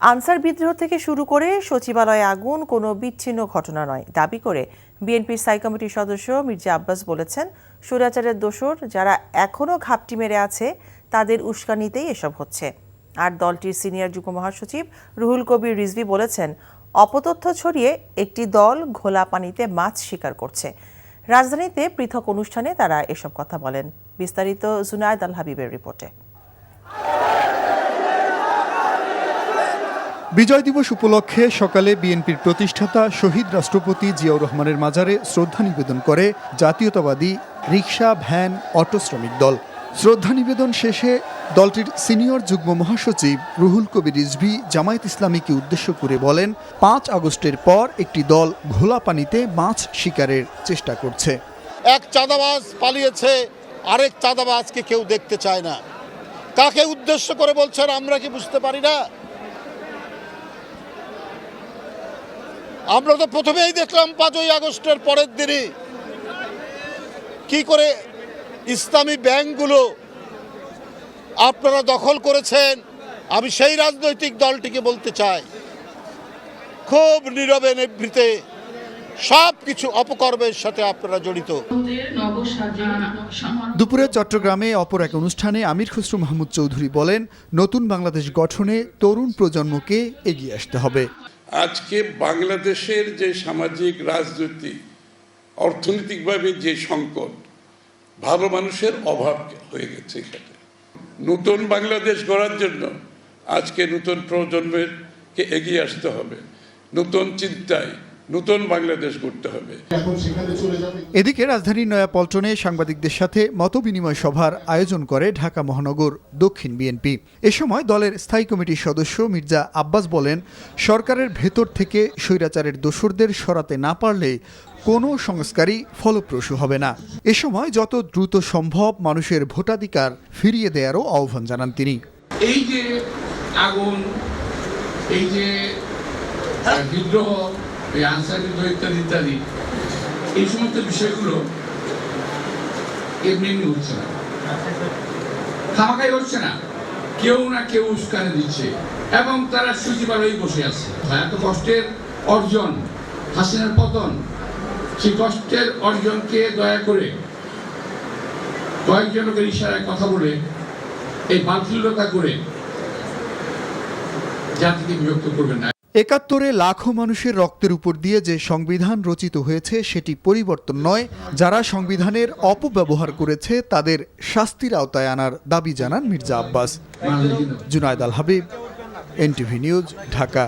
Answer বিদ্রোহ থেকে শুরু করে সচিবালয়ে আগুন কোনো বিচ্ছিন্ন ঘটনা নয় দাবি করে বিএনপির স্থায়ী কমিটির সদস্য মির্জা আব্বাস বলেছেন, স্বৈরাচারের দোসর যারা এখনও ঘাপটি মেরে আছে তাদের উস্কানিতেই এসব হচ্ছে। আর দলটির সিনিয়র যুগ্ম মহাসচিব রুহুল কবির রিজভী বলেছেন, অপতথ্য ছড়িয়ে একটি দল ঘোলা পানিতে মাছ শিকার করছে। রাজধানীতে পৃথক অনুষ্ঠানে তারা এসব কথা বলেন। বিস্তারিত জুনায়েদ আল হাবিবের রিপোর্টে। বিজয় দিবস উপলক্ষে সকালে বিএনপির প্রতিষ্ঠাতা শহীদ রাষ্ট্রপতি জিয়াউর রহমানের মাজারে শ্রদ্ধা নিবেদন করে জাতীয়তাবাদী রিকশা, ভ্যান, অটো শ্রমিক দল। শ্রদ্ধা নিবেদন শেষে দলটির সিনিয়র যুগ্ম মহাসচিব রুহুল কবির রিজভী জামায়াত ইসলামীকে উদ্দেশ্য করে বলেন, 5 আগস্টের পর একটি দল ঘোলা পানিতে মাছ শিকারের চেষ্টা করছে। এক চাঁদাবাজ পালিয়েছে, আরেক চাঁদাবাজকে কেউ দেখতে চায় না। কাকে উদ্দেশ্য করে বলছেন আমরা কি বুঝতে পারি না? আমরা তো প্রথমেই দেখলাম 5ই আগস্টের পরের দিনই কি করে ইসলামী ব্যাংকগুলো আপনারা দখল করেছেন। আমি সেই রাজনৈতিক দলটিকে বলতে চাই, খুব নীরবে নিভৃতে সব কিছু অপকর্মের সাথে আপনারা জড়িত। দুপুরে চট্টগ্রামে অপর এক অনুষ্ঠানে আমির খসরু মাহমুদ চৌধুরী বলেন, নতুন বাংলাদেশ গঠনে তরুণ প্রজন্মকে এগিয়ে আসতে হবে। আজকে বাংলাদেশের যে সামাজিক, রাজনৈতিক, অর্থনৈতিকভাবে যে সংকট, ভালো মানুষের অভাব হয়ে গেছে। এখানে নতুন বাংলাদেশ গড়ার জন্য আজকে নতুন প্রজন্মকে এগিয়ে আসতে হবে, নতুন চিন্তায় নতুন বাংলাদেশ গড়তে হবে। এদিকে রাজধানীর নয়াপল্টনে সাংবাদিকদের সাথে মতবিনিময় সভার আয়োজন করে ঢাকা মহানগর দক্ষিণ বিএনপি। এ সময় দলের স্থায়ী কমিটির সদস্য মির্জা আব্বাস বলেন, সরকারের ভেতর থেকে স্বৈরাচারের দোসরদের সরাতে না পারলে কোনো সংস্কারই ফলপ্রসূ হবে না। এ সময় যত দ্রুত সম্ভব মানুষের ভোটাধিকার ফিরিয়ে দেওয়ারও আহ্বান জানান তিনি। এই যে আগুন, এই যে বিদ্রোহ, এই আনসার বিদ্রোহ ইত্যাদি ইত্যাদি, এই সমস্ত বিষয়গুলো এমনি এমনি হচ্ছে না, খামাখাই হচ্ছে না। কেউ না কেউ উস্কানি দিচ্ছে এবং তারা সচিবালয়ে বসে আছে। এত কষ্টের অর্জন হাসিনার পতন, সেই কষ্টের অর্জনকে দয়া করে কয়েকজনকে ইশারায় কথা বলে এই বাতিলতা করে জাতিকে বিভক্ত করবেন না। ৭১-এ লাখো মানুষের রক্তের উপর দিয়ে যে সংবিধান রচিত হয়েছে সেটি পরিবর্তন নয়। যারা সংবিধানের অপব্যবহার করেছে তাদের শাস্তির আওতায় আনার দাবি জানান মির্জা আব্বাস। জুনায়েদ আল হাবিব, এনটিভি নিউজ, ঢাকা।